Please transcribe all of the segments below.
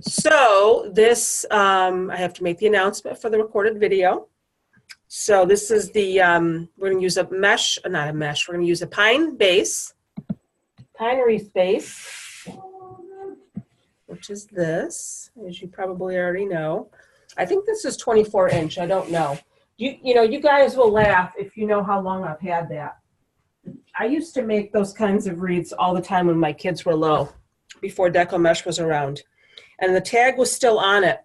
So this, I have to make the announcement for the recorded video. So this is the, we're going to use a mesh, not a mesh, we're going to use a pine base, pine wreath base, which is this, as you probably already know. I think this is 24 inch, I don't know. You know, you guys will laugh if you know how long I've had that. I used to make those kinds of wreaths all the time when my kids were low, before Deco Mesh was around. And the tag was still on it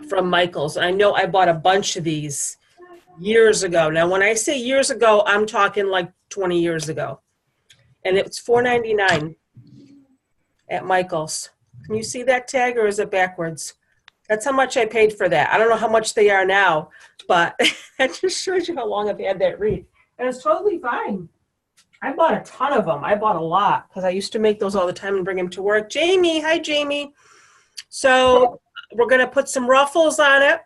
from Michael's. I know I bought a bunch of these years ago. Now, when I say years ago, I'm talking like 20 years ago. And it's $4.99 at Michael's. Can you see that tag, or is it backwards? That's how much I paid for that. I don't know how much they are now, but that just shows you how long I've had that wreath. And it's totally fine. I bought a ton of them. I bought a lot because I used to make those all the time and bring them to work. Jamie, hi, Jamie. So we're going to put some ruffles on it.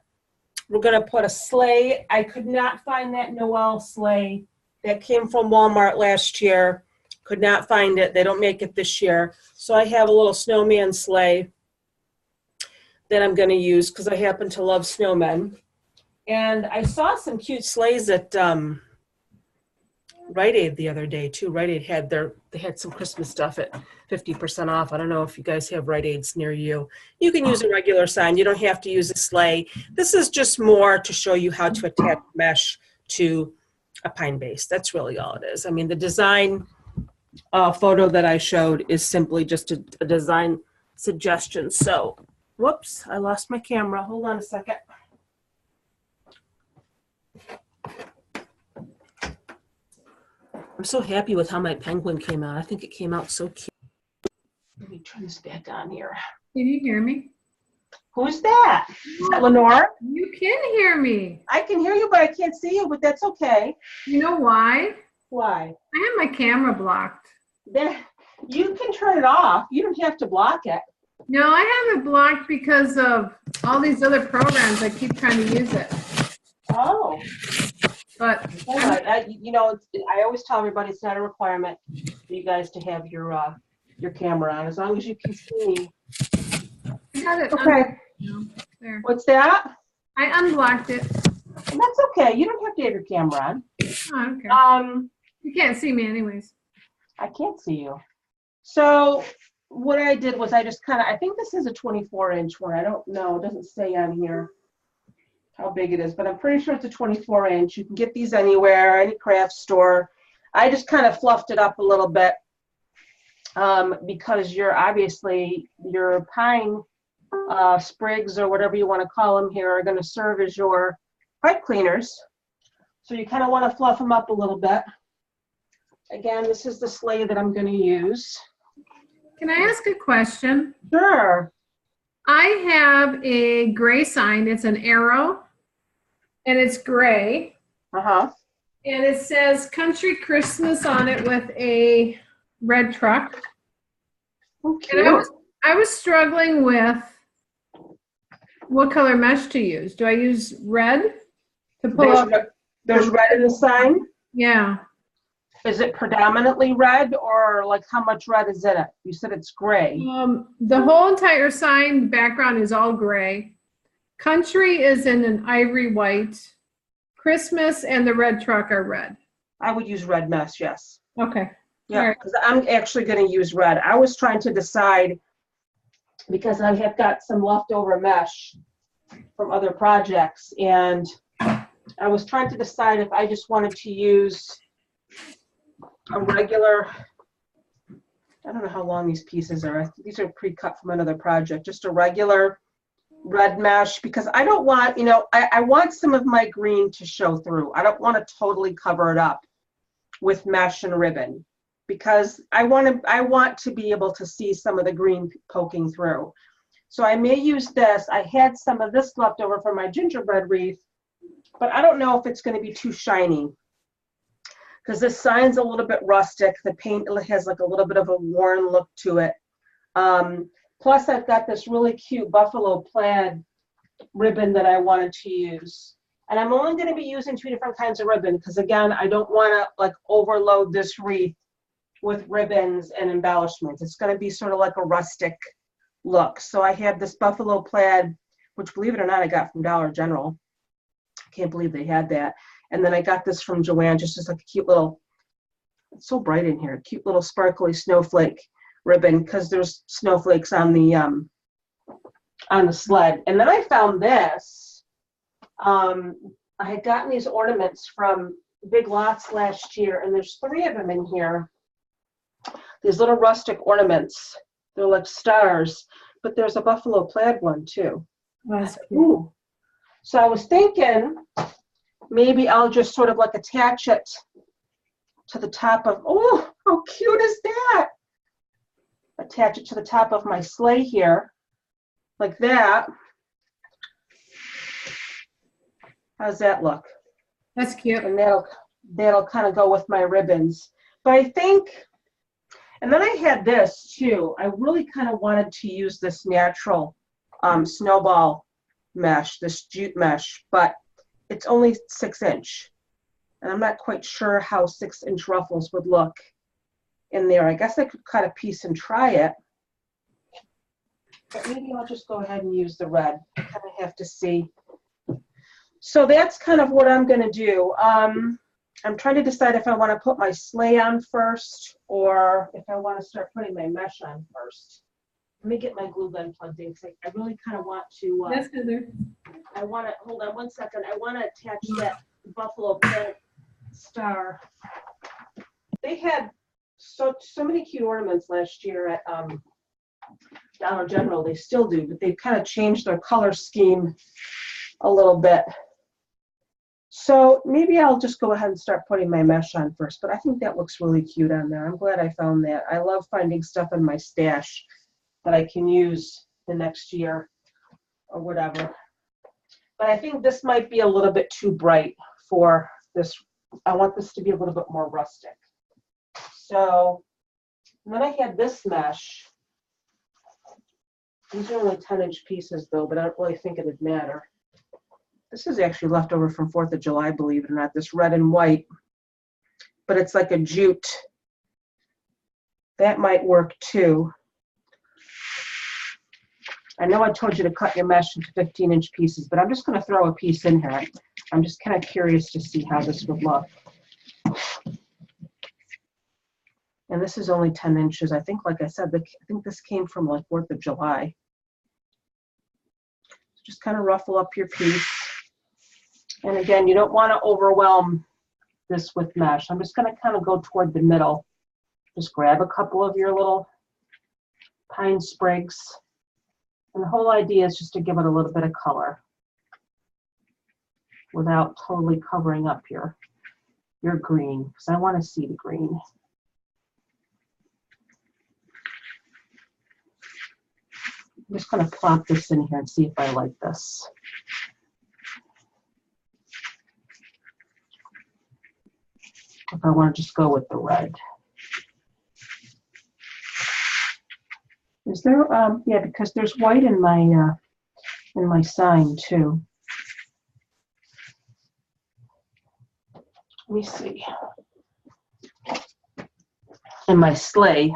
We're going to put a sleigh. I could not find that Noel sleigh that came from Walmart last year. Could not find it. They don't make it this year. So I have a little snowman sleigh that I'm going to use because I happen to love snowmen. And I saw some cute sleighs at Rite Aid the other day too. Rite Aid had they had some Christmas stuff at 50% off. I don't know if you guys have Rite Aids near you. You can use a regular sign. You don't have to use a sleigh. This is just more to show you how to attach mesh to a pine base. That's really all it is. I mean, the design photo that I showed is simply just a design suggestion. So, whoops, I lost my camera. Hold on a second. I'm so happy with how my penguin came out. I think it came out so cute. Let me turn this back on here. Can you hear me? Who's that? Is that Lenore? You can hear me. I can hear you, but I can't see you, but that's okay. You know why? Why? I have my camera blocked. There, you can turn it off. You don't have to block it. No, I have it blocked because of all these other programs. I keep trying to use it. Oh. But you know, I always tell everybody it's not a requirement for you guys to have your camera on, as long as you can see. I got it. Okay. There. What's that? I unblocked it. That's okay. You don't have to have your camera on. Oh, okay. You can't see me anyways. I can't see you. So what I did was I just kind of, I think this is a 24-inch one. I don't know. It doesn't say on here how big it is, but I'm pretty sure it's a 24-inch. You can get these anywhere, any craft store. I just kind of fluffed it up a little bit because your pine sprigs, or whatever you want to call them here, are going to serve as your pipe cleaners. So you kind of want to fluff them up a little bit. Again, this is the sleigh that I'm going to use. Can I ask a question? Sure. I have a gray sign. It's an arrow, and it's gray. Uh-huh. And it says Country Christmas on it with a red truck. Okay. And I was struggling with what color mesh to use. Do I use red to pull up? There's red in the sign? Yeah. Is it predominantly red, or like how much red is in it? You said it's gray. The whole entire sign, the background is all gray. Country is in an ivory white. Christmas and the red truck are red. I would use red mesh, yes. Okay. Yeah, because I'm actually going to use red. I was trying to decide, because I have got some leftover mesh from other projects, and I was trying to decide if I just wanted to use a regular, I don't know how long these pieces are. These are pre-cut from another project. Just a regular red mesh, because I don't want, you know, I want some of my green to show through. I don't want to totally cover it up with mesh and ribbon, because I want to be able to see some of the green poking through. So I may use this. I had some of this left over from my gingerbread wreath, but I don't know if it's going to be too shiny, because this sign's a little bit rustic. The paint has like a little bit of a worn look to it. Plus, I've got this really cute buffalo plaid ribbon that I wanted to use. And I'm only going to be using 2 different kinds of ribbon, because again, I don't want to like overload this wreath with ribbons and embellishments. It's going to be sort of like a rustic look. So I have this buffalo plaid, which believe it or not, I got from Dollar General. Can't believe they had that. And then I got this from Joanne, just as like a cute little, it's so bright in here, cute little sparkly snowflake ribbon, because there's snowflakes on the sled. And then I found this. I had gotten these ornaments from Big Lots last year, and there's 3 of them in here. These little rustic ornaments. They're like stars, but there's a buffalo plaid one too. That's Ooh. So I was thinking maybe I'll just sort of like attach it to the top of, oh, how cute is that? Attach it to the top of my sleigh here, like that. How's that look? That's cute. And that'll kind of go with my ribbons. But I think, and then I had this too. I really kind of wanted to use this natural snowball mesh, this jute mesh, but it's only 6-inch. And I'm not quite sure how 6-inch ruffles would look in there. I guess I could cut a piece and try it. But maybe I'll just go ahead and use the red. I kind of have to see. So that's kind of what I'm going to do. I'm trying to decide if I want to put my sleigh on first or if I want to start putting my mesh on first. Let me get my glue gun plugged in because I really kind of want to. Yes, Heather. I want to, hold on one second. I want to attach that buffalo print star. They had so many cute ornaments last year at Dollar General. They still do, but they've kind of changed their color scheme a little bit. So maybe I'll just go ahead and start putting my mesh on first, but I think that looks really cute on there. I'm glad I found that. I love finding stuff in my stash that I can use the next year or whatever. But I think this might be a little bit too bright for this. I want this to be a little bit more rustic. So, and then I had this mesh. These are only 10-inch pieces though, but I don't really think it'd matter. This is actually left over from 4th of July, believe it or not, this red and white, but it's like a jute. That might work too. I know I told you to cut your mesh into 15-inch pieces, but I'm just going to throw a piece in here. I'm just kind of curious to see how this would look. And this is only 10 inches. I think, like I said, I think this came from like 4th of July. Just kind of ruffle up your piece. And again, you don't want to overwhelm this with mesh. I'm just going to kind of go toward the middle. Just grab a couple of your little pine sprigs. And the whole idea is just to give it a little bit of color without totally covering up your green, because I want to see the green. I'm just going to plop this in here and see if I like this. If I want to just go with the red. Is there, yeah, because there's white in my sign too. Let me see. In my sleigh.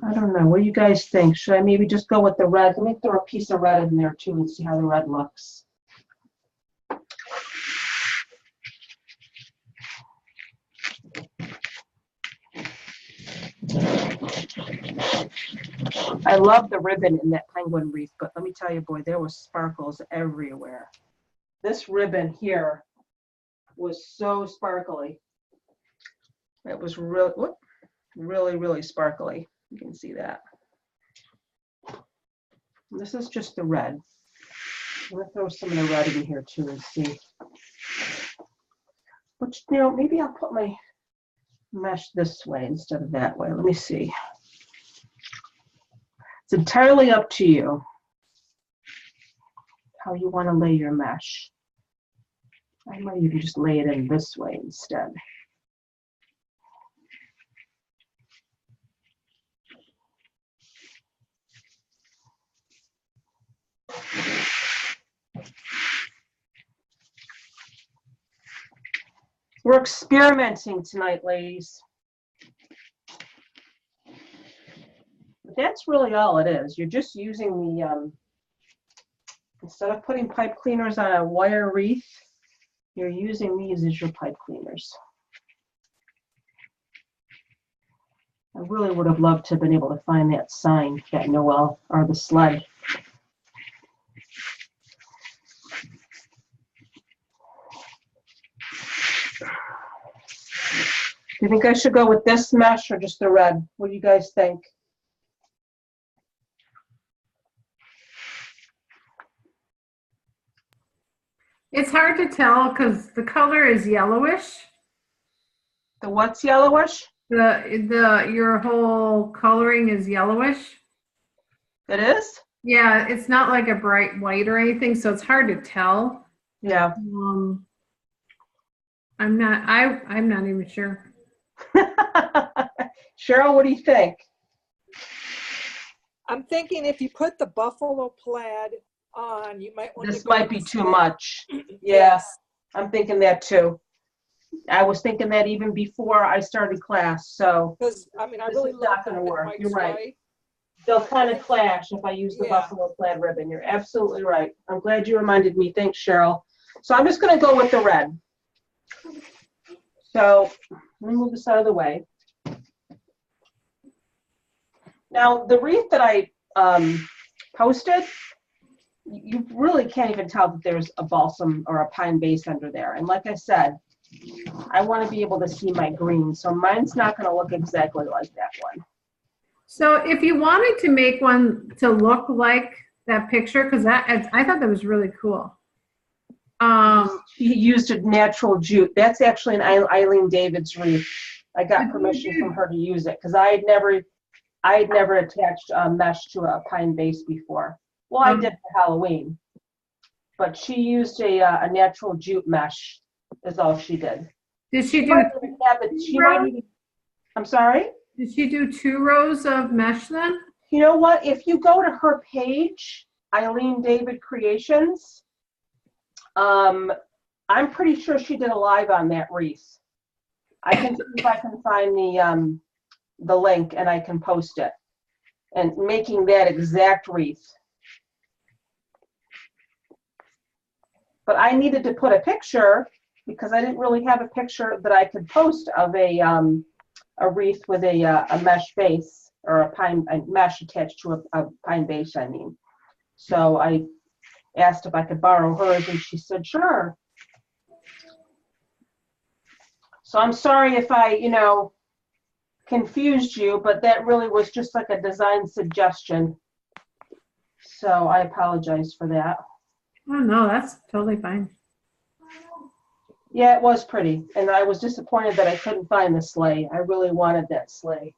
I don't know. What do you guys think? Should I maybe just go with the red? Let me throw a piece of red in there too and see how the red looks. I love the ribbon in that penguin wreath, but let me tell you, boy, there was sparkles everywhere. This ribbon here was so sparkly. It was really, really sparkly. You can see that. This is just the red. I'm going to throw some of the red in here too and see. Which, you know, maybe I'll put my mesh this way instead of that way. Let me see. It's entirely up to you how you want to lay your mesh. I might even just lay it in this way instead. We're experimenting tonight, ladies. But that's really all it is. You're just using the, instead of putting pipe cleaners on a wire wreath, you're using these as your pipe cleaners. I really would have loved to have been able to find that sign, that Noel, or the sled. Do you think I should go with this mesh or just the red? What do you guys think? It's hard to tell because the color is yellowish. The what's yellowish? Your whole coloring is yellowish. It is? Yeah, it's not like a bright white or anything, so it's hard to tell. Yeah. I'm not even sure. Cheryl, what do you think? I'm thinking if you put the buffalo plaid on, you might want to. This might be too much. Yeah, Yes. I'm thinking that too. I was thinking that even before I started class, so Because, I mean, I This really is love not that gonna work. Mike's You're right. they'll kind of clash if I use the Yeah. buffalo plaid ribbon. You're absolutely right. I'm glad you reminded me. Thanks, Cheryl. So I'm just going to go with the red. So let me move this out of the way. Now, the wreath that I posted, you really can't even tell that there's a balsam or a pine base under there. And like I said, I want to be able to see my green. So mine's not going to look exactly like that one. So if you wanted to make one to look like that picture, because I thought that was really cool. She used a natural jute. That's actually an Eileen David's wreath. I got permission from her to use it because I had never attached a mesh to a pine base before. Well, I did for Halloween, but she used a natural jute mesh is all she did. Did she She do? might even have it. She might even, I'm sorry? Did she do 2 rows of mesh then? You know what? If you go to her page, Eileen David Creations, I'm pretty sure she did a live on that wreath. I can see if I can find the link and I can post it. And making that exact wreath. But I needed to put a picture because I didn't really have a picture that I could post of a wreath with a mesh base or a mesh attached to a pine base, I mean. So I asked if I could borrow hers and she said, sure. So I'm sorry if I, confused you, but that really was just like a design suggestion. So I apologize for that. Oh no, that's totally fine. Yeah, it was pretty. And I was disappointed that I couldn't find the sleigh. I really wanted that sleigh.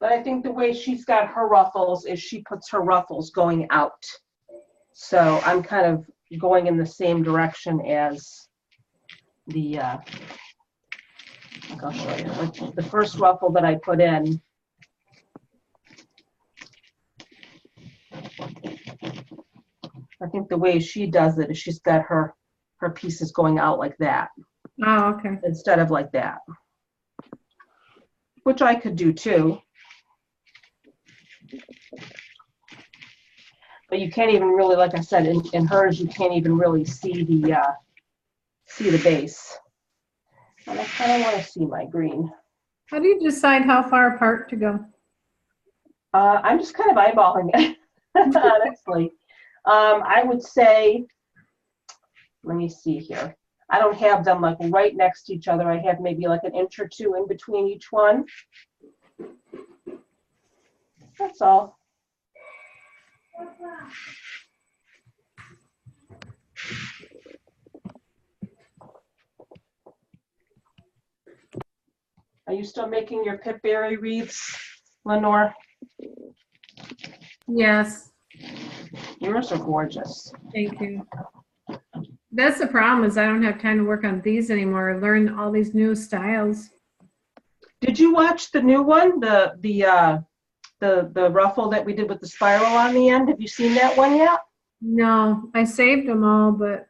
But I think the way she's got her ruffles is she puts her ruffles going out. So I'm kind of going in the same direction as the, I'll show you, like the first ruffle that I put in. I think the way she does it is she's got her pieces going out like that. Oh, okay. Instead of like that. Which I could do too. But you can't even really, like I said, in hers, you can't even really see the base. And I kind of want to see my green. How do you decide how far apart to go? I'm just kind of eyeballing it, honestly. I would say, let me see here. I don't have them like right next to each other. I have maybe like an inch or 2 in between each one. That's all. Are you still making your pipberry wreaths, Lenore? Yes. Yours are gorgeous. Thank you. That's the problem is I don't have time to work on these anymore. Learn all these new styles. Did you watch the new one, the ruffle that we did with the spiral on the end? Have you seen that one yet? No, I saved them all, but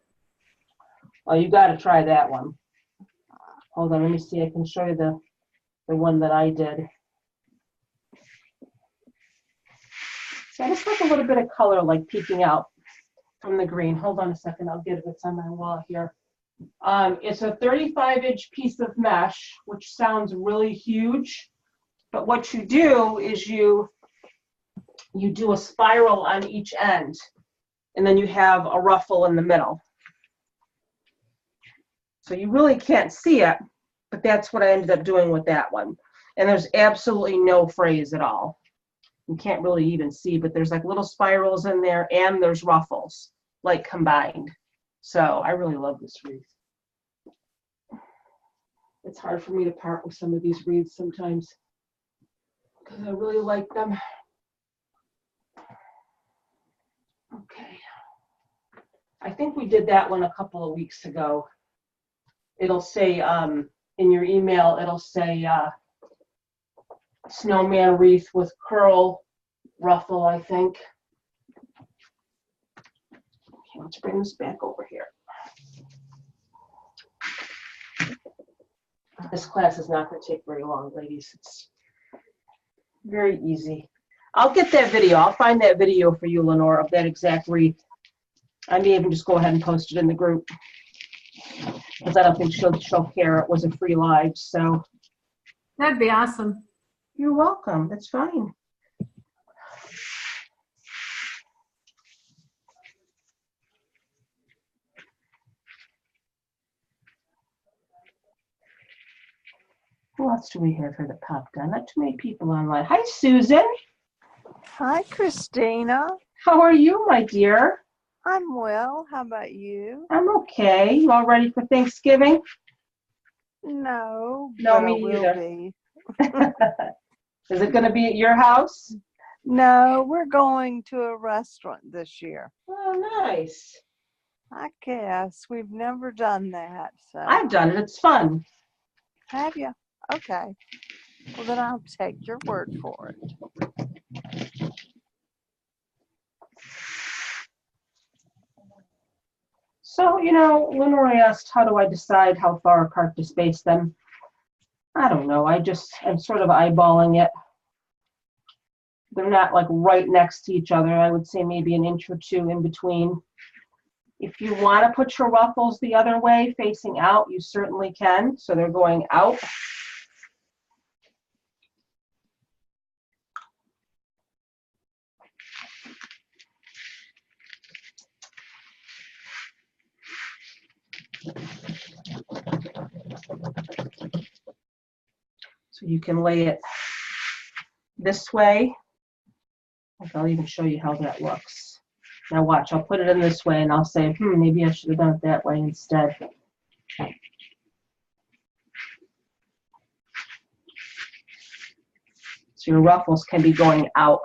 Oh, you got to try that one. Hold on, let me see. I can show you the one that I did. So I just like a little bit of color like peeking out from the green. Hold on a second, I'll get it. It's on my wall here. It's a 35-inch piece of mesh, which sounds really huge. But what you do is you do a spiral on each end, and then you have a ruffle in the middle. So you really can't see it, but that's what I ended up doing with that one. And there's absolutely no phrase at all. You can't really even see, but there's like little spirals in there, and there's ruffles, like combined. So I really love this wreath. It's hard for me to part with some of these wreaths sometimes, because I really like them. Okay. I think we did that one a couple of weeks ago. It'll say, in your email, it'll say snowman wreath with curl ruffle, I think. Okay, let's bring this back over here. This class is not going to take very long, ladies. It's very easy. I'll get that video. I'll find that video for you, Lenore, of that exact wreath. I may even just go ahead and post it in the group, because I don't think she'll care. It was a free live, so. that'd be awesome. You're welcome. That's fine. Who else do we have here that popped on? Not too many people online. Hi, Susan. Hi, Christina. How are you, my dear? I'm well. How about you? I'm okay. You all ready for Thanksgiving? No, No, but I me will either. be. Is it going to be at your house? No, we're going to a restaurant this year. Oh, nice. I guess we've never done that. So I've done it. It's fun. have you? Okay. Well, then I'll take your word for it. So, you know, Lenore asked, how do I decide how far apart to space them? I don't know. I'm sort of eyeballing it. They're not like right next to each other. I would say maybe an inch or two in between. If you want to put your ruffles the other way, facing out, you certainly can. So they're going out. So you can lay it this way. I'll even show you how that looks. Now watch, I'll put it in this way and I'll say, maybe I should have done it that way instead. So your ruffles can be going out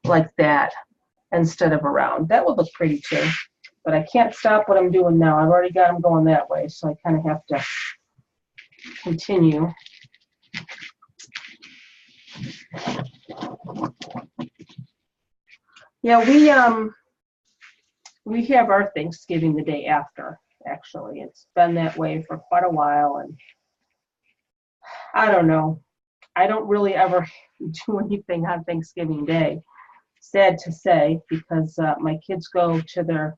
like that instead of around. That would look pretty too. But I can't stop what I'm doing now. I've already got them going that way, so I kind of have to continue. Yeah, we have our Thanksgiving the day after, actually. It's been that way for quite a while, and I don't know. I don't really ever do anything on Thanksgiving Day. Sad to say, because my kids go to their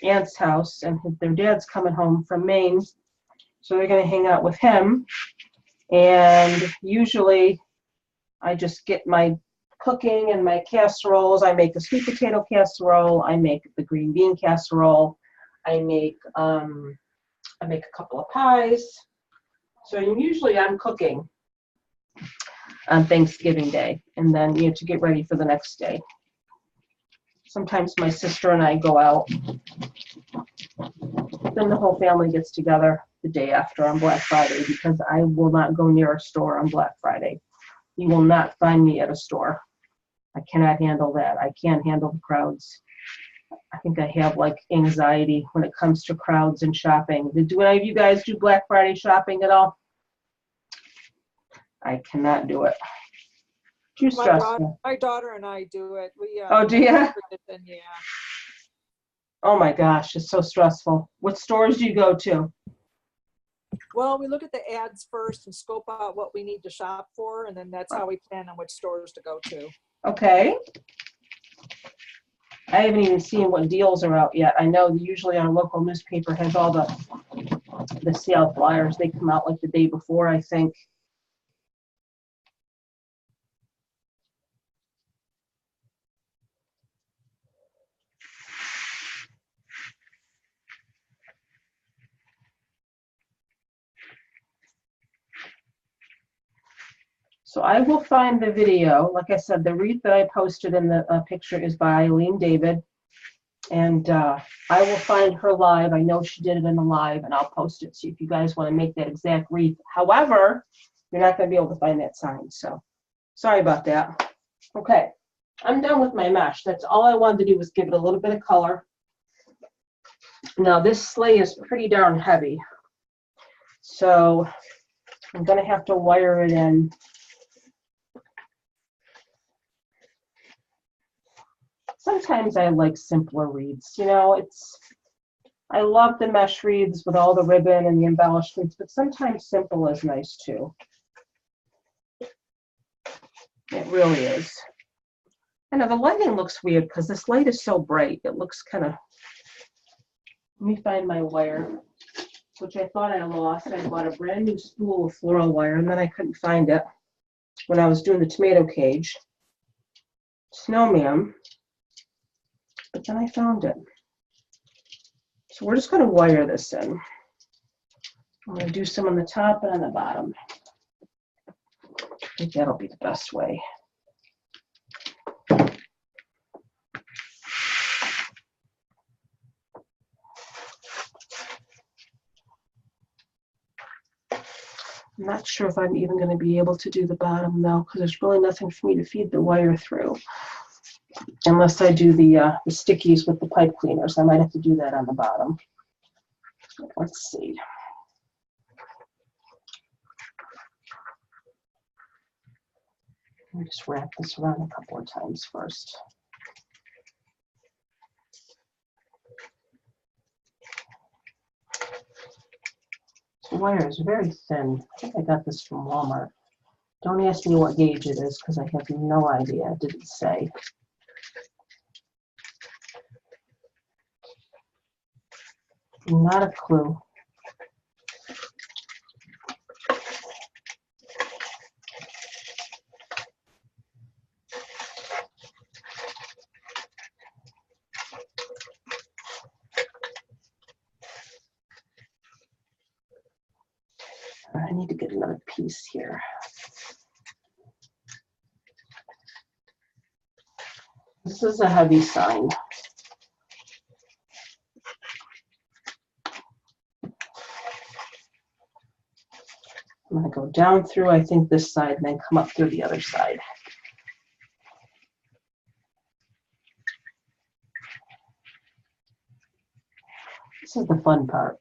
aunt's house, and their dad's coming home from Maine, so they're going to hang out with him. And usually I just get my cooking and my casseroles. I make a sweet potato casserole. I make the green bean casserole. I make a couple of pies. So usually I'm cooking on Thanksgiving Day, and then to get ready for the next day. Sometimes my sister and I go out. Then the whole family gets together the day after on Black Friday, because I will not go near a store on Black Friday. You will not find me at a store. I cannot handle that. I can't handle the crowds. I think I have like anxiety when it comes to crowds and shopping. Do any of you guys do Black Friday shopping at all? I cannot do it. Too stressful. My daughter and I do it. We Oh, do ya? Yeah. Oh my gosh, it's so stressful. What stores do you go to? Well, we look at the ads first and scope out what we need to shop for, and then that's how we plan on which stores to go to. Okay. I haven't even seen what deals are out yet. I know usually our local newspaper has all the sale flyers. They come out like the day before, I think. So I will find the video. Like I said, the wreath that I posted in the picture is by Eileen David. And I will find her live. I know she did it in the live, and I'll post it. So if you guys want to make that exact wreath. However, you're not going to be able to find that sign. So sorry about that. Okay, I'm done with my mesh. That's all I wanted to do was give it a little bit of color. Now this sleigh is pretty darn heavy. So I'm going to have to wire it in. Sometimes I like simpler wreaths, you know, I love the mesh wreaths with all the ribbon and the embellishments, but sometimes simple is nice too. It really is. I know the lighting looks weird because this light is so bright. It looks kind of, let me find my wire, which I thought I lost. I bought a brand new spool of floral wire and then I couldn't find it when I was doing the tomato cage. Snowman. But then I found it. So we're just going to wire this in. I'm going to do some on the top and on the bottom. I think that'll be the best way. I'm not sure if I'm even going to be able to do the bottom though, because there's really nothing for me to feed the wire through. Unless I do the stickies with the pipe cleaners. I might have to do that on the bottom. Let's see. Let me just wrap this around a couple of times first. The wire is very thin. I think I got this from Walmart. Don't ask me what gauge it is because I have no idea. It didn't say. Not a clue. I need to get another piece here. This is a heavy sign. I'm going to go down through, I think, this side and then come up through the other side. This is the fun part.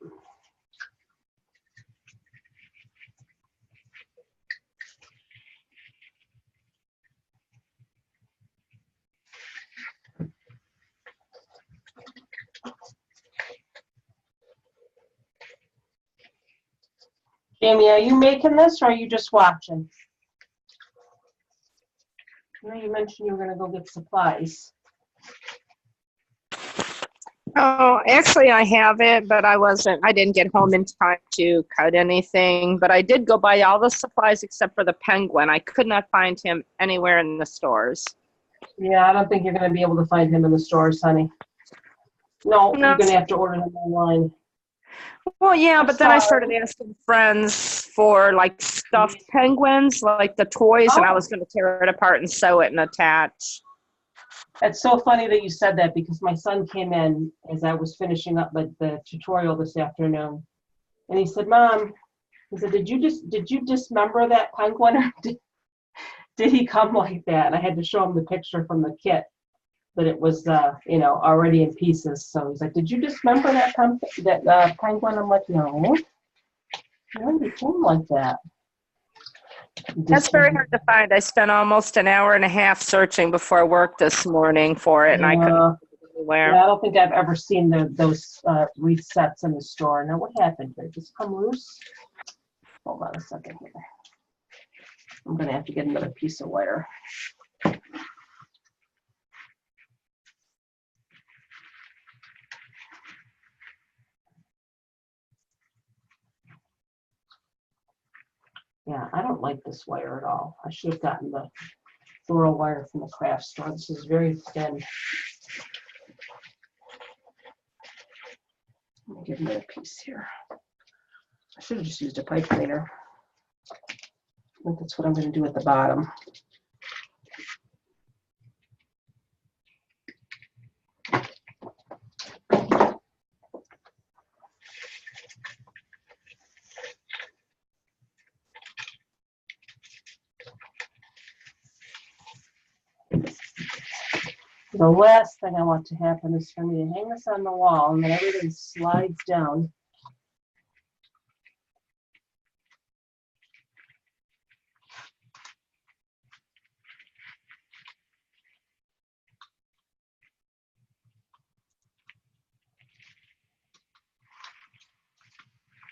Jamie, are you making this or are you just watching? I know you mentioned you were going to go get supplies. Oh, actually I have it, but I didn't get home in time to cut anything, but I did go buy all the supplies except for the penguin. I could not find him anywhere in the stores. Yeah, I don't think you're going to be able to find him in the stores, honey. No, No. you're going to have to order him online. Well, yeah, I'm but then I sorry. started asking friends for like stuffed penguins, like the toys, and I was going to tear it apart and sew it and attach. It's so funny that you said that because my son came in as I was finishing up the tutorial this afternoon, and he said, "Mom," he said, "Did you dismember that penguin? Or did he come like that?" And I had to show him the picture from the kit that it was, you know, already in pieces. So he's like, "Did you dismember that penguin?" I'm like, "No, he came like that." That's very hard to find. I spent almost an hour and a half searching before work this morning for it, and I couldn't find it everywhere. Yeah, I don't think I've ever seen those wreath sets in the store. Now, what happened? Did it just come loose? Hold on a second here. I'm going to have to get another piece of wire. Yeah, I don't like this wire at all. I should have gotten the thorough wire from the craft store. This is very thin. Let me get another piece here. I should have just used a pipe cleaner. I think that's what I'm going to do at the bottom. The last thing I want to happen is for me to hang this on the wall and then everything slides down.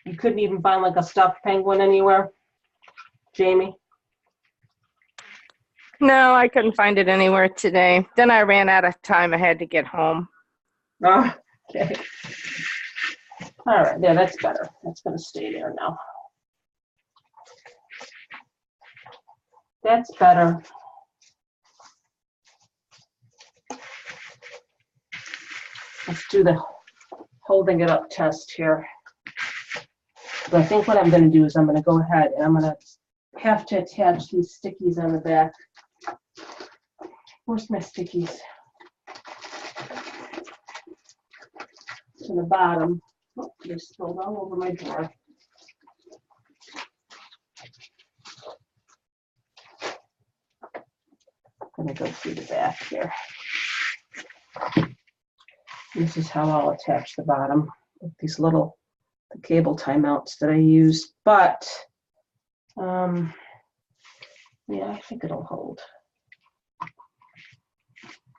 You couldn't even find like a stuffed penguin anywhere, Jamie? No, I couldn't find it anywhere today. Then I ran out of time. I had to get home. Oh, okay. All right, yeah, that's better. That's going to stay there now. That's better. Let's do the holding it up test here. But I think what I'm going to do is I'm going to go ahead and I'm going to have to attach these stickies on the back. Where's my stickies? To the bottom. Oh, they spilled all over my drawer. I'm going to go through the back here. This is how I'll attach the bottom with these little cable tie mounts that I use. But, yeah, I think it'll hold.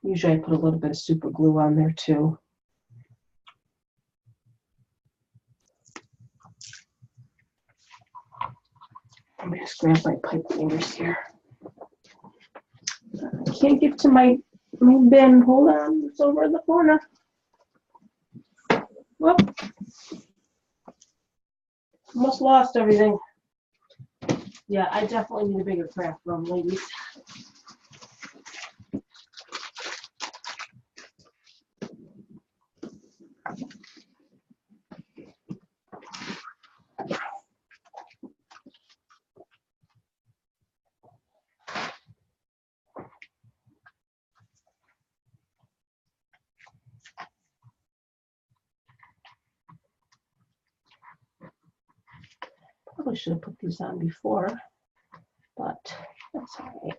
Usually I put a little bit of super glue on there too. Let me just grab my pipe cleaners here. I can't get to my bin. Hold on, it's over in the corner. Whoop. Almost lost everything. Yeah, I definitely need a bigger craft room, ladies. Probably should have put these on before, but that's all right.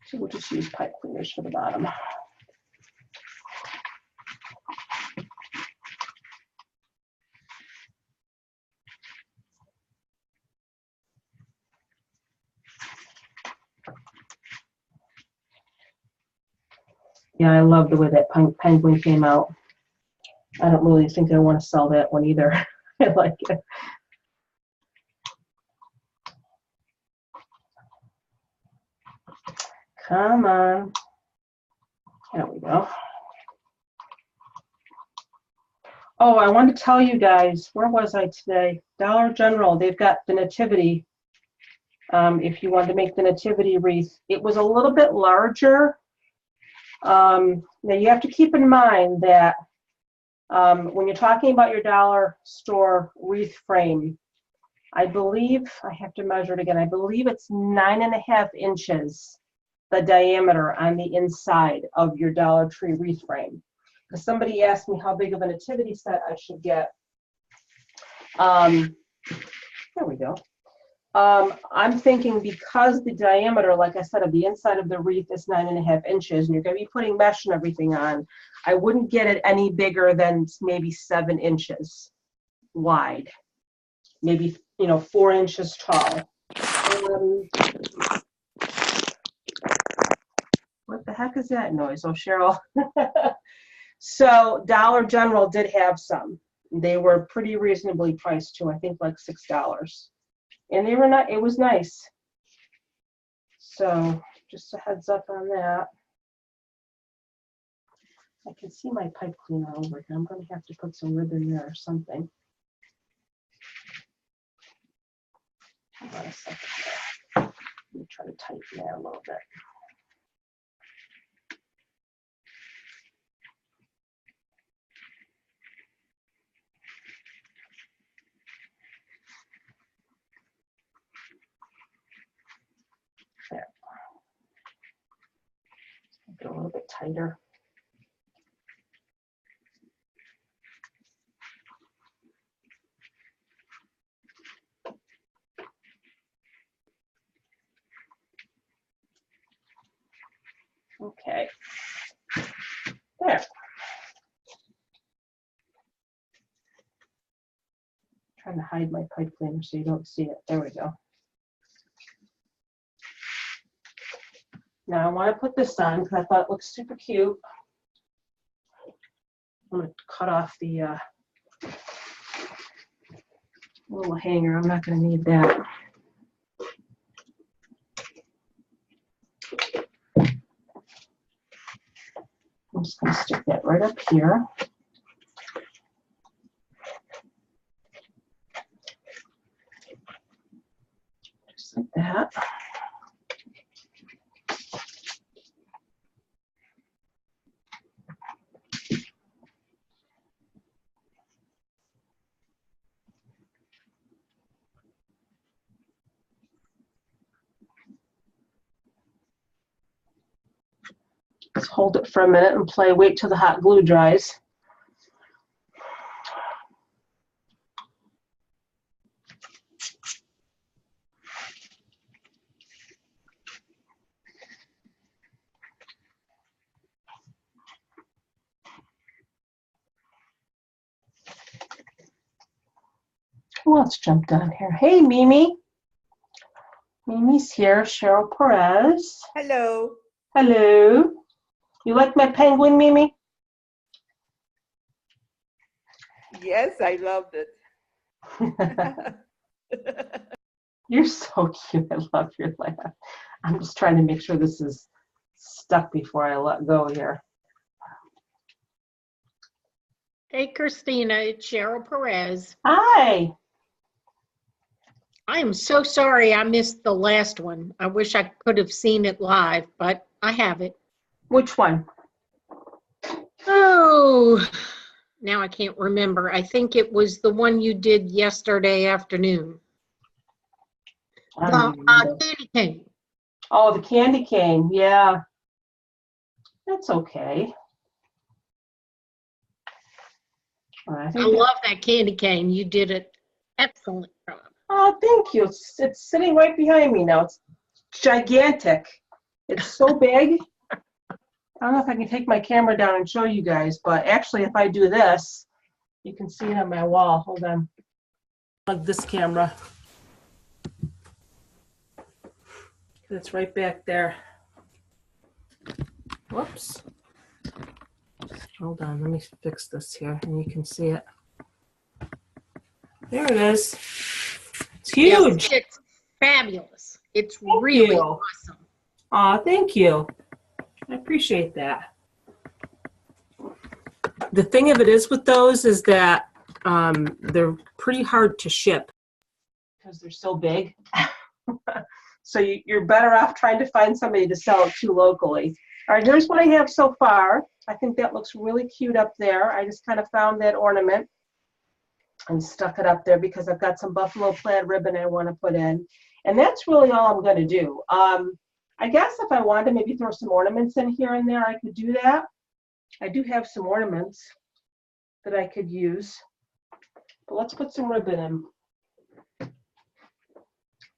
So we'll just use pipe cleaners for the bottom. Yeah, I love the way that penguin came out. I don't really think I want to sell that one either. I like it. Come on. There we go. Oh, I wanted to tell you guys, where was I today? Dollar General, they've got the nativity. If you want to make the nativity wreath. It was a little bit larger. Now you have to keep in mind that when you're talking about your dollar store wreath frame, I believe, I have to measure it again, I believe it's 9.5 inches, the diameter on the inside of your Dollar Tree wreath frame. Because somebody asked me how big of a nativity set I should get. There we go. I'm thinking because the diameter, like I said, of the inside of the wreath is 9.5 inches, and you're going to be putting mesh and everything on, I wouldn't get it any bigger than maybe 7 inches wide, maybe 4 inches tall. heck is that noise? Oh, Cheryl. So Dollar General did have some. They were pretty reasonably priced too. I think like $6. And they were not, it was nice. So just a heads up on that. I can see my pipe cleaner over here. I'm going to have to put some ribbon there or something. Hold on a second. Let me try to tighten that a little bit. There. Get a little bit tighter. Okay. There. Trying to hide my pipe cleaner so you don't see it. There we go. Now I want to put this on because I thought it looked super cute. I'm going to cut off the little hanger. I'm not going to need that. I'm just going to stick that right up here. Just like that. Just hold it for a minute and wait till the hot glue dries. Who else jumped on here? Hey, Mimi. Mimi's here. Cheryl Perez. Hello. Hello. You like my penguin, Mimi? Yes, I loved it. You're so cute. I love your laugh. I'm just trying to make sure this is stuck before I let go here. Hey, Christina, it's Cheryl Perez. Hi. I am so sorry I missed the last one. I wish I could have seen it live, but I have it. Which one? Oh, now I can't remember. I think it was the one you did yesterday afternoon. I don't The remember. candy cane. Oh, the candy cane. Yeah. That's okay. I I think love that candy cane. You did an excellent job. Oh, thank you. It's sitting right behind me now. It's gigantic. It's so big. I don't know if I can take my camera down and show you guys, but actually if I do this, you can see it on my wall. Hold on. Plug this camera. It's right back there. Whoops. Hold on, let me fix this here and you can see it. There it is. It's huge. Yes, it's fabulous. It's Thank really you. awesome. Aw, thank you. I appreciate that. The thing of it is with those is that they're pretty hard to ship because they're so big. So you're better off trying to find somebody to sell it to locally. All right, here's what I have so far. I think that looks really cute up there. I just kind of found that ornament and stuck it up there because I've got some buffalo plaid ribbon I want to put in. And that's really all I'm going to do. I guess if I wanted to maybe throw some ornaments in here and there, I could do that. I do have some ornaments that I could use. But let's put some ribbon in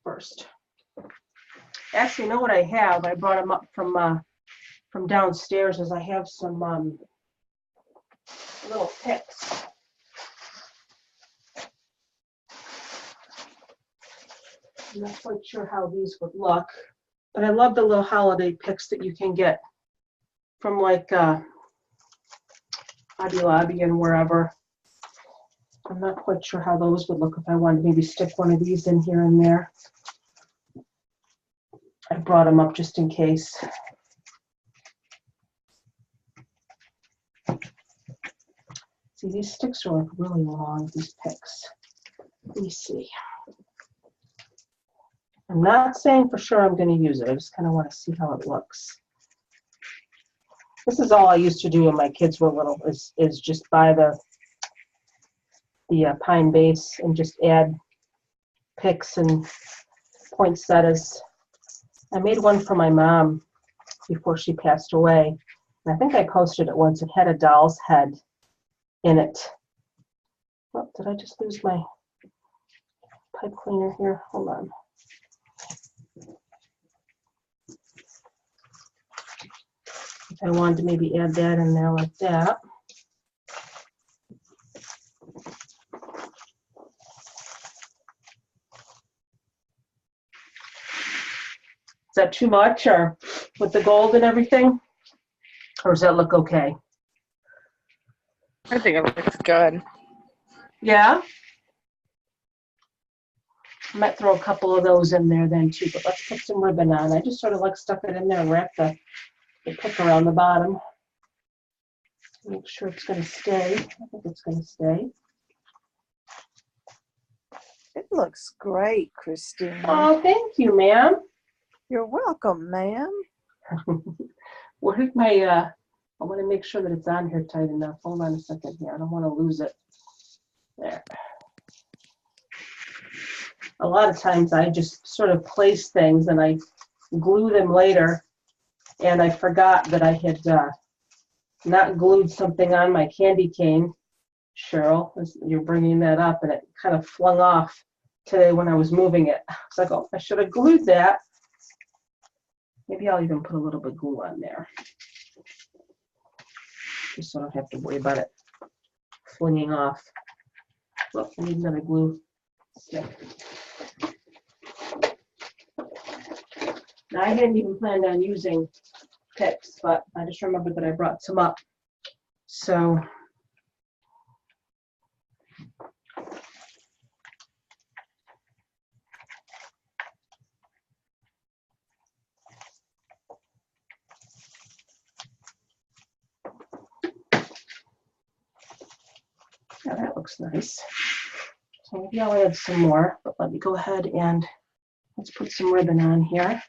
first. Actually, you know what I have? I brought them up from downstairs as I have some little picks. I'm not quite sure how these would look, but I love the little holiday picks that you can get from like Hobby Lobby and wherever. I'm not quite sure how those would look if I wanted to maybe stick one of these in here and there. I brought them up just in case. See, these sticks are like really long, these picks. Let me see. I'm not saying for sure I'm going to use it. I just kind of want to see how it looks. This is all I used to do when my kids were little, is just buy the pine base and just add picks and poinsettias. I made one for my mom before she passed away. And I think I posted it once. It had a doll's head in it. Oh, did I just lose my pipe cleaner here? Hold on. I wanted to maybe add that in there like that. Is that too much, or with the gold and everything? Or does that look okay? I think it looks good. Yeah? I might throw a couple of those in there then too, but let's put some ribbon on. I just sort of like stuck it in there and wrapped the pick around the bottom. Make sure it's going to stay. I think it's going to stay. It looks great, Christine. Oh, thank you, ma'am. You're welcome, ma'am. Where did my, I want to make sure that it's on here tight enough. Hold on a second here. I don't want to lose it. There. A lot of times I just sort of place things and I glue them later, and I forgot that I had not glued something on my candy cane. Cheryl, you're bringing that up, and it kind of flung off today when I was moving it. It's like, oh, I should have glued that. Maybe I'll even put a little bit of glue on there, just so I don't have to worry about it flinging off. Look, I need another glue stick. Now, I hadn't even planned on using picks, but I just remembered that I brought some up. So yeah, that looks nice. So maybe I'll add some more, but let me go ahead and let's put some ribbon on here.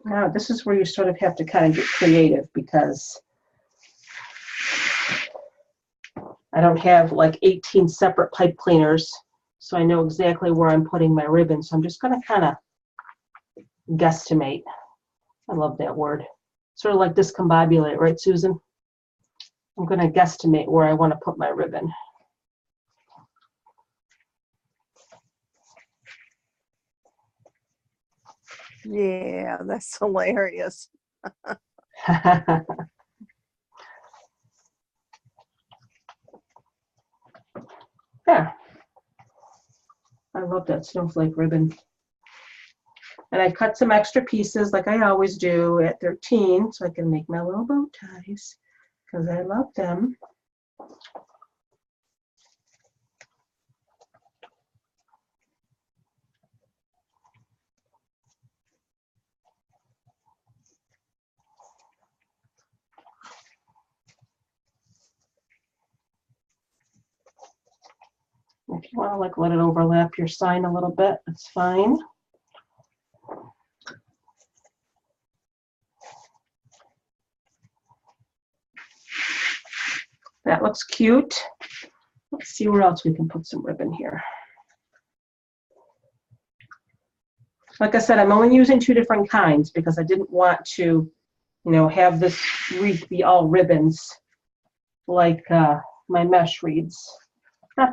Now, this is where you sort of have to kind of get creative, because I don't have like 18 separate pipe cleaners, so I know exactly where I'm putting my ribbon. So I'm just going to kind of guesstimate. I love that word. Sort of like discombobulate, right, Susan? I'm going to guesstimate where I want to put my ribbon. Yeah, that's hilarious. Yeah. I love that snowflake ribbon. And I cut some extra pieces like I always do at 13 so I can make my little bow ties because I love them. If you want to like let it overlap your sign a little bit, that's fine. That looks cute. Let's see where else we can put some ribbon here. Like I said, I'm only using 2 different kinds because I didn't want to, you know, have this wreath be all ribbons like my mesh wreaths.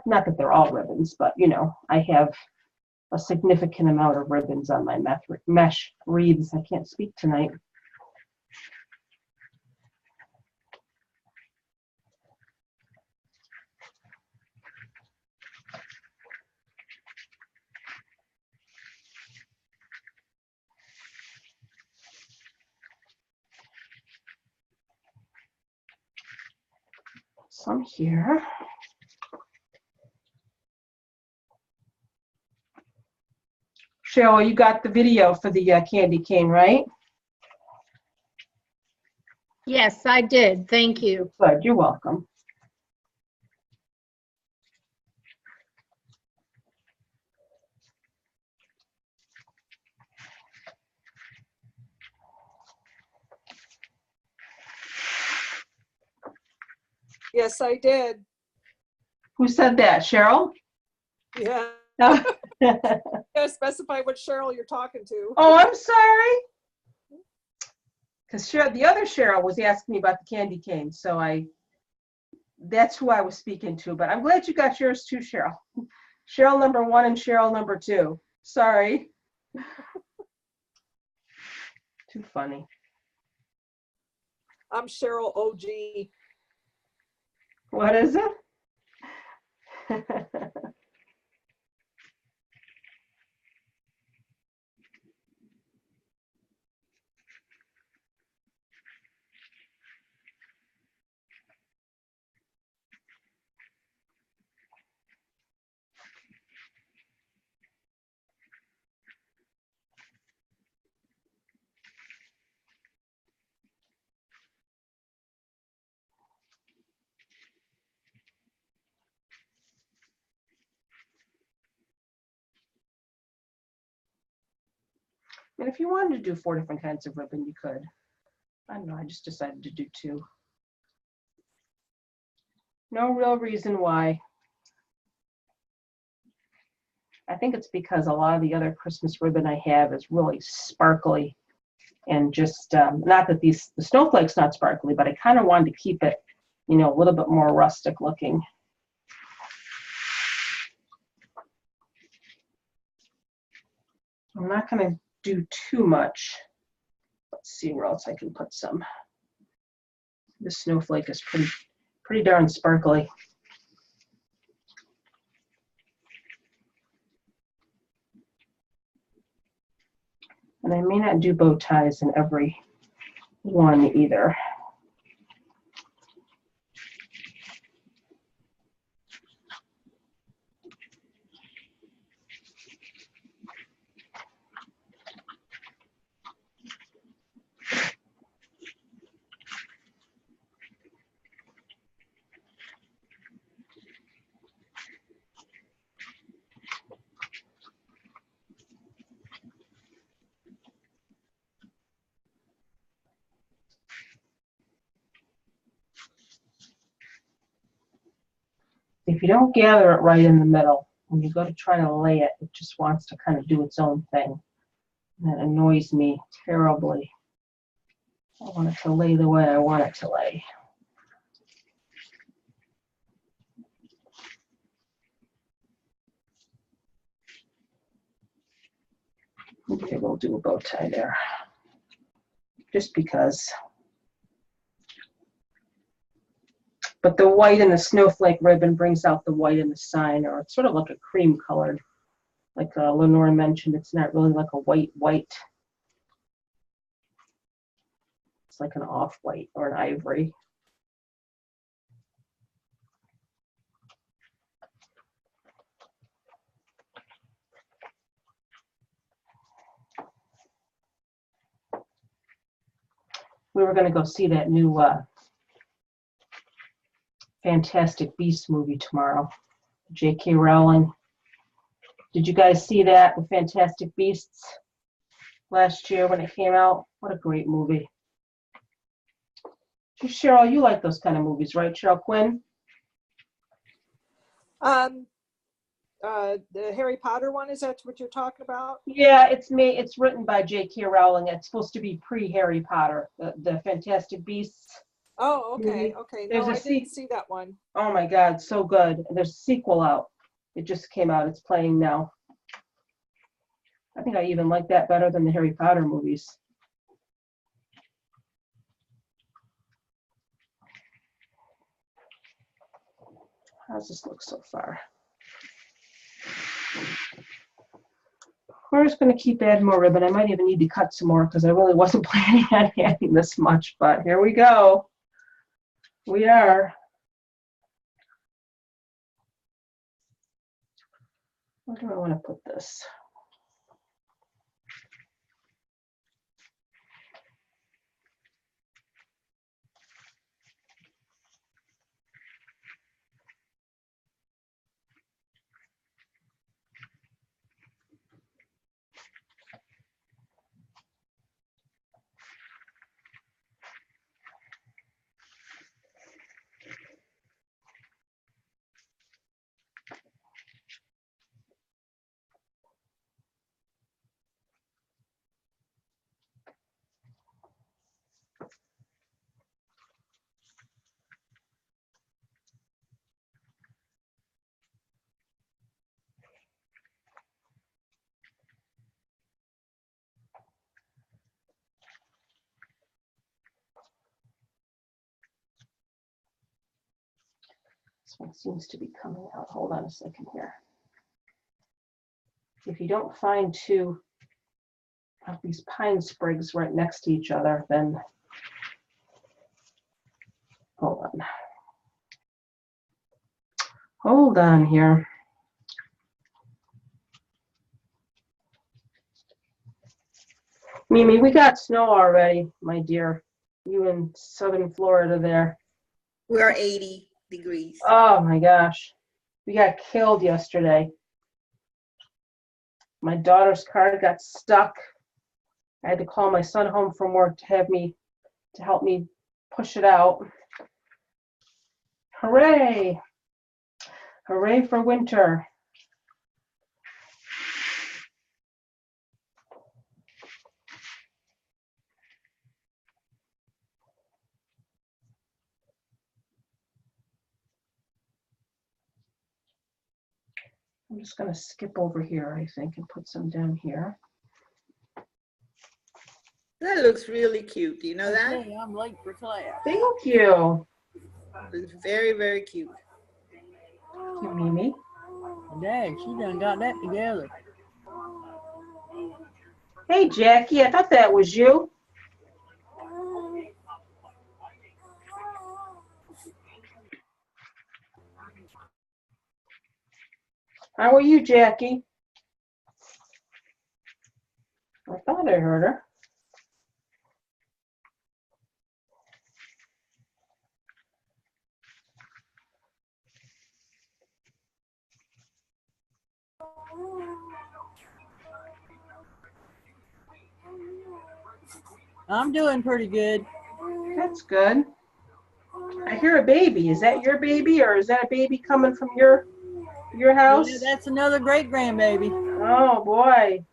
Not that they're all ribbons, but you know, I have a significant amount of ribbons on my mesh wreaths. I can't speak tonight. some here. Cheryl, you got the video for the candy cane, right? Yes, I did. Thank you. Good, you're welcome. Yes, I did. Who said that, Cheryl? Yeah. Oh, You gotta specify what Cheryl you're talking to. I'm sorry. Because the other Cheryl was asking me about the candy cane, so that's who I was speaking to. But I'm glad you got yours too, Cheryl. Cheryl number 1 and Cheryl number 2. Sorry. Too funny. I'm Cheryl OG. What is it? And if you wanted to do 4 different kinds of ribbon, you could. I don't know, I just decided to do 2. No real reason why. I think it's because a lot of the other Christmas ribbon I have is really sparkly and just, not that the snowflake's not sparkly, but I kind of wanted to keep it, a little bit more rustic looking. I'm not going to do too much. Let's see where else I can put some. This snowflake is pretty darn sparkly. And I may not do bow ties in every one either. If you don't gather it right in the middle, when you go to try to lay it, it just wants to kind of do its own thing. And that annoys me terribly. I want it to lay the way I want it to lay. Maybe we'll do a bow tie there. Just because. But the white in the snowflake ribbon brings out the white in the sign, or it's sort of like a cream colored. Like Lenore mentioned, it's not really like a white. It's like an off-white or an ivory. We were going to go see that new Fantastic Beasts movie tomorrow. J.K. Rowling. Did you guys see that, the Fantastic Beasts, last year when it came out? What a great movie. Cheryl, you like those kind of movies, right, Cheryl Quinn? The Harry Potter one, is that what you're talking about? Yeah, it's written by J.K. Rowling. It's supposed to be pre-Harry Potter, the Fantastic Beasts. Oh, okay, okay. No, I didn't see that one. Oh my God, so good. There's a sequel out. It just came out. It's playing now. I think I even like that better than the Harry Potter movies. How's this look so far? We're just going to keep adding more ribbon. I might even need to cut some more because I really wasn't planning on adding this much, but here we go. We are. Where do I want to put this? This one seems to be coming out. Hold on a second here. If you don't find two of these pine sprigs right next to each other, then hold on. Hold on here. Mimi, we got snow already, my dear. You in southern Florida there. We're 80 degrees. Oh my gosh. We got killed yesterday. My daughter's car got stuck. I had to call my son home from work to help me push it out. Hooray! Hooray for winter. I'm just going to skip over here, I think, and put some down here. That looks really cute. Do you know that? Okay, I'm late for class. Thank you. It's very, very cute. Thank you, Mimi. Dad, she done got that together. Hey, Jackie, I thought that was you. How are you, Jackie? I thought I heard her. I'm doing pretty good. That's good. I hear a baby. Is that your baby, or is that a baby coming from your house? Yeah, that's another great grandbaby. Oh boy.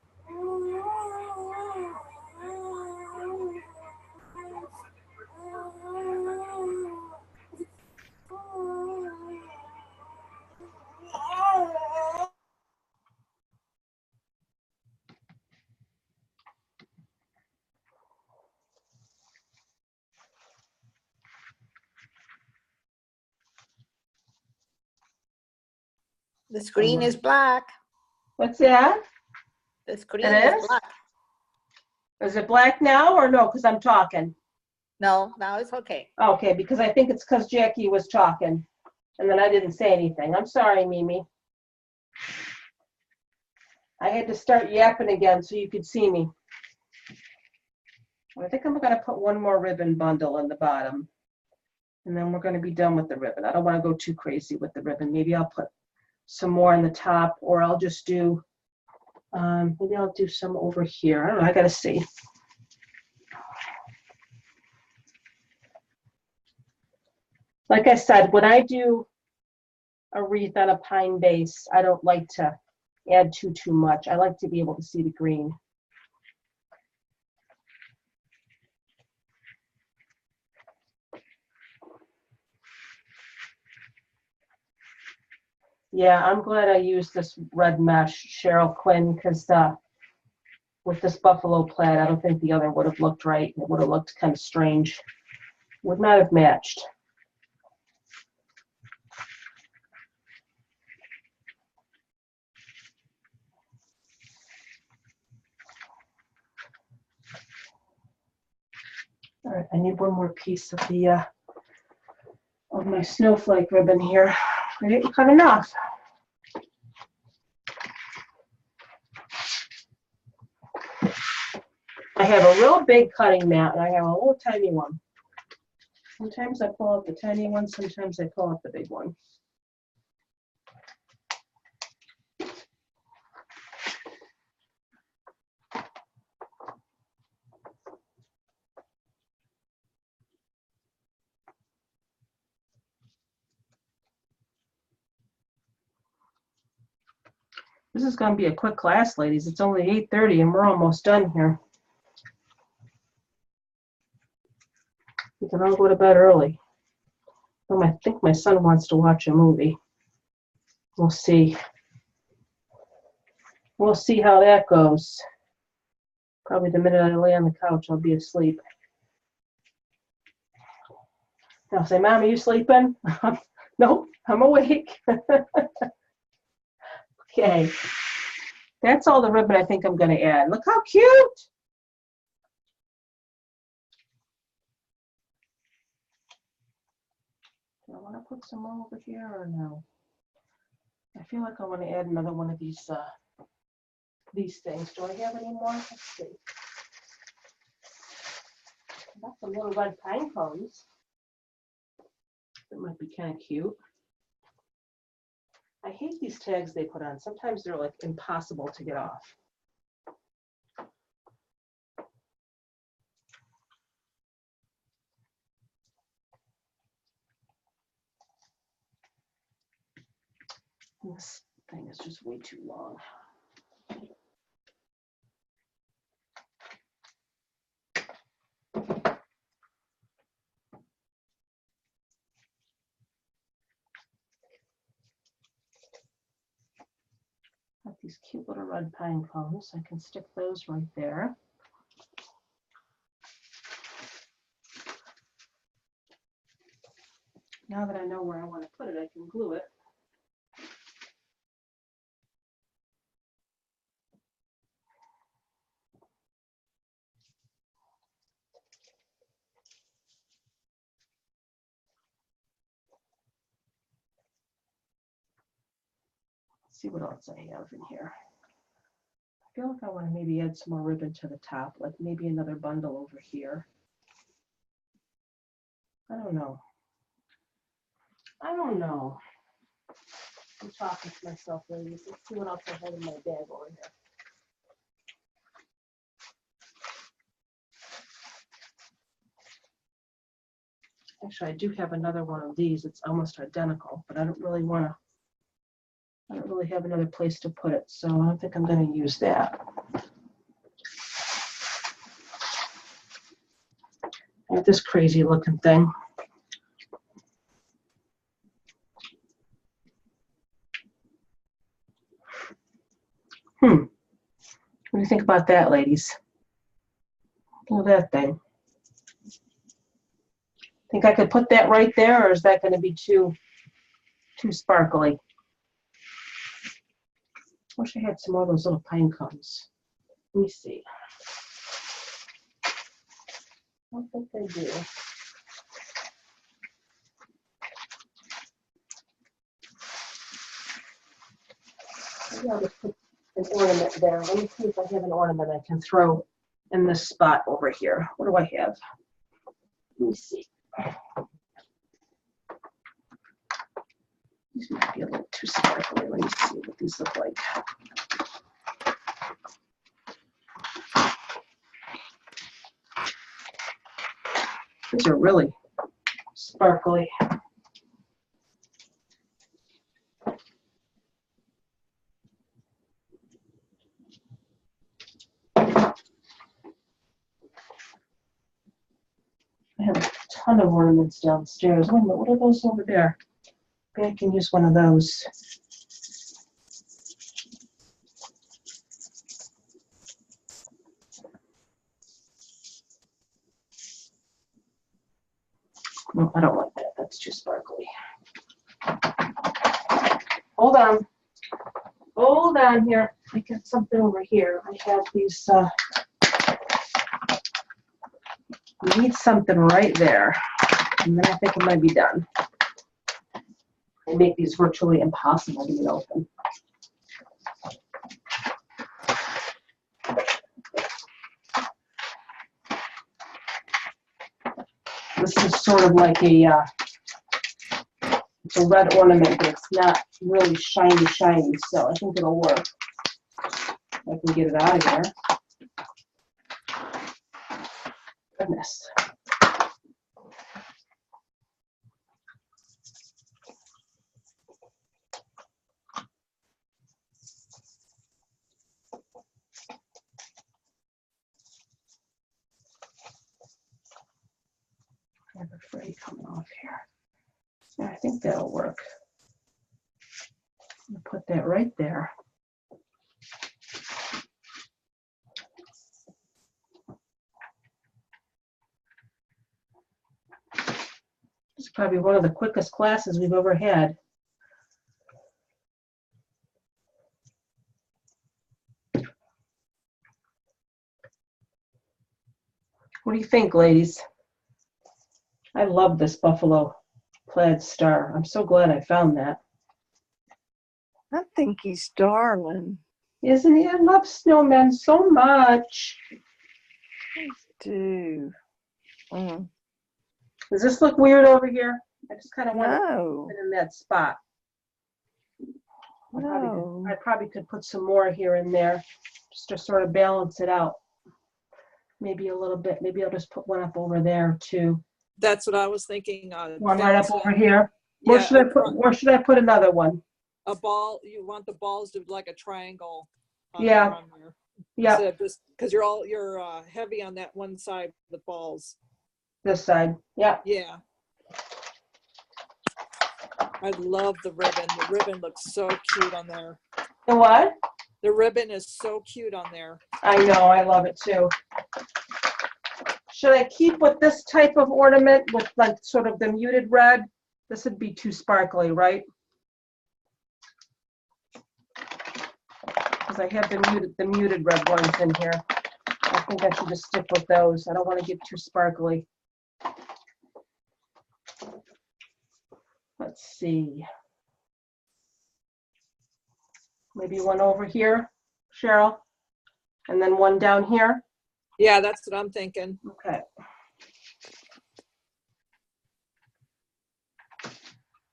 The screen is black. What's that? The screen It is is? black. Is it black now or no? Because I'm talking. No, now it's okay. Okay, because I think it's because Jackie was talking, and then I didn't say anything. I'm sorry, Mimi. I had to start yapping again so you could see me. I think I'm going to put one more ribbon bundle in the bottom, and then we're going to be done with the ribbon. I don't want to go too crazy with the ribbon. Maybe I'll put some more in the top, or I'll just do, maybe I'll do some over here. I don't know. I got to see. Like I said, when I do a wreath on a pine base, I don't like to add too much. I like to be able to see the green. Yeah, I'm glad I used this red mesh, Cheryl Quinn, because with this buffalo plaid, I don't think the other would have looked right. It would have looked kind of strange. Would not have matched. All right, I need one more piece of the of my snowflake ribbon here. I didn't cut enough. I have a real big cutting mat and I have a little tiny one. Sometimes I pull out the tiny one, sometimes I pull out the big one. This is going to be a quick class, ladies. It's only 8:30 and we're almost done here. We can all go to bed early. I think my son wants to watch a movie. We'll see. We'll see how that goes. Probably the minute I lay on the couch, I'll be asleep. I'll say, Mom, are you sleeping? Nope, I'm awake. Okay. That's all the ribbon I think I'm going to add. Look how cute. Do I want to put some more over here or no? I feel like I want to add another one of these things. Do I have any more? Let's see. I got some little red pine cones. That might be kind of cute. I hate these tags they put on. Sometimes they're like impossible to get off. This thing is just way too long. Got these cute little red pine cones. I can stick those right there. Now that I know where I want to put it, I can glue it. Let's see what else I have in here. I feel like I want to maybe add some more ribbon to the top, like maybe another bundle over here. I don't know. I don't know. I'm talking to myself, ladies. Let's see what else I have in my bag over here. Actually, I do have another one of these. It's almost identical, but I don't really want to. I don't really have another place to put it, so I don't think I'm going to use that. I have this crazy looking thing. What do you think about that, ladies? Look at that thing. Think I could put that right there, or is that going to be too sparkly? Wish I had some more of those little pine cones. Let me see. I don't think I do. Maybe I'll just put an ornament there. Let me see if I have an ornament I can throw in this spot over here. What do I have? Let me see. These might be a little too sparkly. Let me see what these look like. These are really sparkly. I have a ton of ornaments downstairs. Wait a minute, what are those over there? Maybe I can use one of those. No, I don't like that. That's too sparkly. Hold on. Hold on here. I got something over here. I have these. I need something right there. And then I think it might be done. They make these virtually impossible to get open. This is sort of like a, it's a red ornament, but it's not really shiny, so I think it'll work. I can get it out of here. Goodness. I have a fray coming off here. Yeah, I think that'll work. I'll put that right there. This is probably one of the quickest classes we've ever had. What do you think, ladies? I love this buffalo plaid star. I'm so glad I found that. I think he's darling. Isn't he? I love snowmen so much. I do. Mm. Does this look weird over here? I just kind of want to No, put it in that spot. no. I probably could put some more here and there just to sort of balance it out. Maybe a little bit. Maybe I'll just put one up over there too. That's what I was thinking. One right up over here. Yeah, Where should I put another one? a ball. You want the balls to be like a triangle. Yeah. On there. Yeah, Instead of just because you're heavy on that one side of the balls. this side. Yeah. Yeah. I love the ribbon. The ribbon looks so cute on there. The what? The ribbon is so cute on there. I know, I love it too. Should I keep with this type of ornament with like sort of the muted red? This would be too sparkly, right? Because I have the muted red ones in here. I think I should just stick with those. I don't want to get too sparkly. Let's see. Maybe one over here, Cheryl, and then one down here. Yeah, that's what I'm thinking. Okay.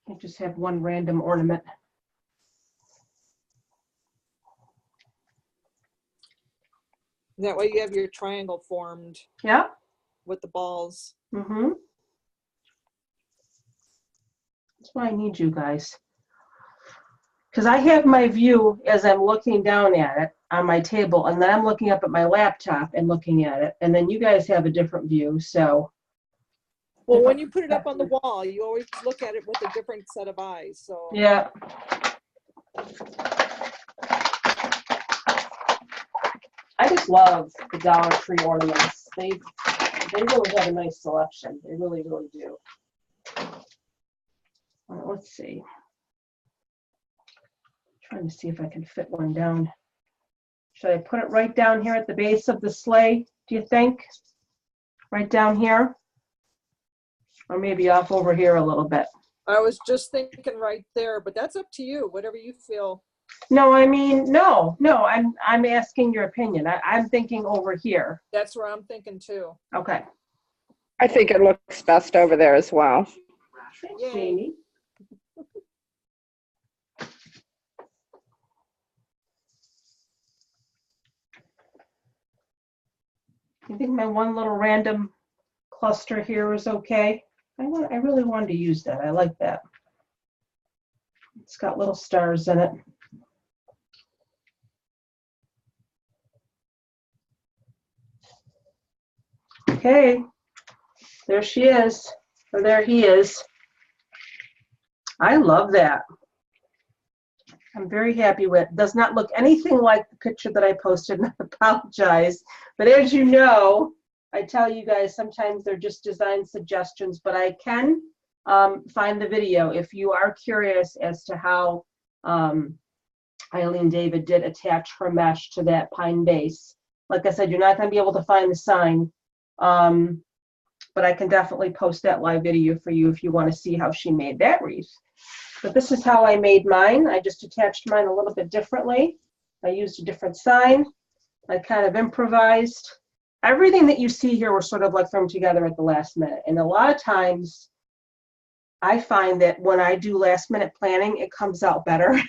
I just have one random ornament. That way you have your triangle formed Yeah. with the balls. Mm-hmm. That's why I need you guys. Because I have my view as I'm looking down at it on my table, and then I'm looking up at my laptop and looking at it, and then you guys have a different view, so. Well, when you put it up on the wall, you always look at it with a different set of eyes, so. Yeah. I just love the Dollar Tree ornaments. They really have a nice selection. They really, really do. Let's see. Trying to see if I can fit one down. Should I put it right down here at the base of the sleigh, do you think? Right down here? Or maybe off over here a little bit? I was just thinking right there, but that's up to you, whatever you feel. No, I mean, no, I'm asking your opinion. I'm thinking over here. That's where I'm thinking too. Okay. I think it looks best over there as well. Thanks, Yay. Jamie. I think my one little random cluster here is okay. I really wanted to use that. I like that. It's got little stars in it. Okay, there she is, or there he is. I love that. I'm very happy with it. Does not look anything like the picture that I posted, and I apologize. But as you know, I tell you guys sometimes they're just design suggestions, but I can find the video if you are curious as to how Eileen David did attach her mesh to that pine base. Like I said, you're not going to be able to find the sign, but I can definitely post that live video for you if you want to see how she made that wreath. But this is how I made mine. I just attached mine a little bit differently. I used a different sign. I kind of improvised. everything that you see here was sort of like thrown together at the last minute. And a lot of times I find that when I do last minute planning, it comes out better.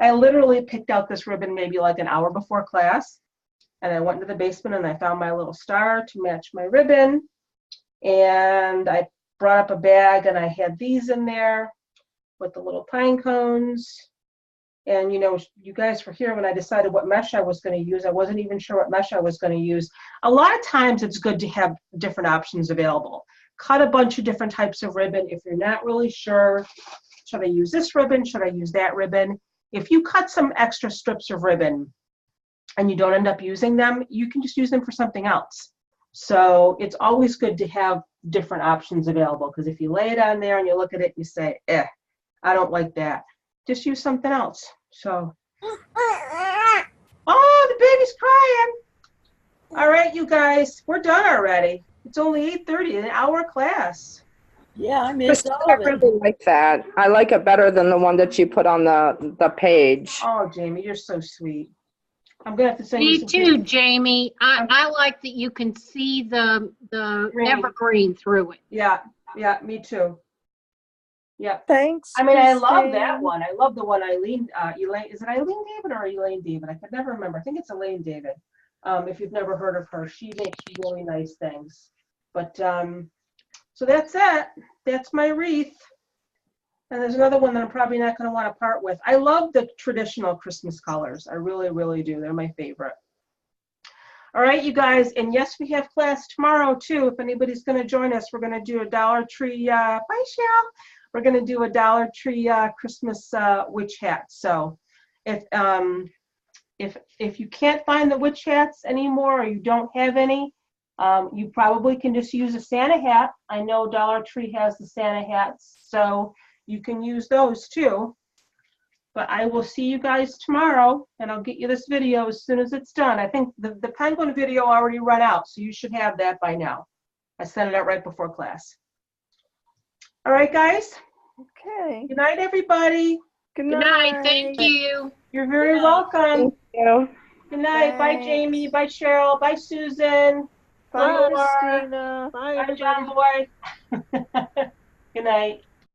I literally picked out this ribbon maybe like an hour before class. And I went into the basement and I found my little star to match my ribbon. And I brought up a bag and I had these in there with the little pine cones. And you know, you guys were here when I decided what mesh I was going to use. I wasn't even sure what mesh I was going to use. A lot of times it's good to have different options available. Cut a bunch of different types of ribbon. If you're not really sure, should I use this ribbon? Should I use that ribbon? If you cut some extra strips of ribbon and you don't end up using them, you can just use them for something else. So it's always good to have different options available, because if you lay it on there and you look at it, you say, I don't like that. Just use something else. So, oh, the baby's crying. All right, you guys, we're done already. It's only 8:30, an hour class. Yeah, I missed Christine, all I of it. really like that. I like it better than the one that you put on the page. Oh, Jamie, you're so sweet. I'm gonna have to send you Me some too, pictures. Jamie. I like that you can see the Green. evergreen through it. Yeah, me too. Yeah. Thanks. I mean, I love that Christine. one. I love the one Elaine, is it Eileen David or Elaine David? I could never remember. I think it's Elaine David. If you've never heard of her, she makes really nice things. But, so that's it. That's my wreath. And there's another one that I'm probably not going to want to part with. I love the traditional Christmas colors. I really, really do. They're my favorite. All right, you guys. And yes, we have class tomorrow, too. If anybody's going to join us, we're going to do a Dollar Tree. Bye, Cheryl. We're going to do a Dollar Tree Christmas witch hat. So if you can't find the witch hats anymore, or you don't have any, you probably can just use a Santa hat. I know Dollar Tree has the Santa hats, so you can use those too. But I will see you guys tomorrow, and I'll get you this video as soon as it's done. I think the penguin video already run out, so you should have that by now. I sent it out right before class. All right, guys. Okay. Good night, everybody. Good Good night. Thank you. You're very welcome. Thank you. Good night. Bye, Thanks. Jamie. Bye, Cheryl. Bye, Susan. Bye, Laura. Christina. Bye, John Boy. Good night.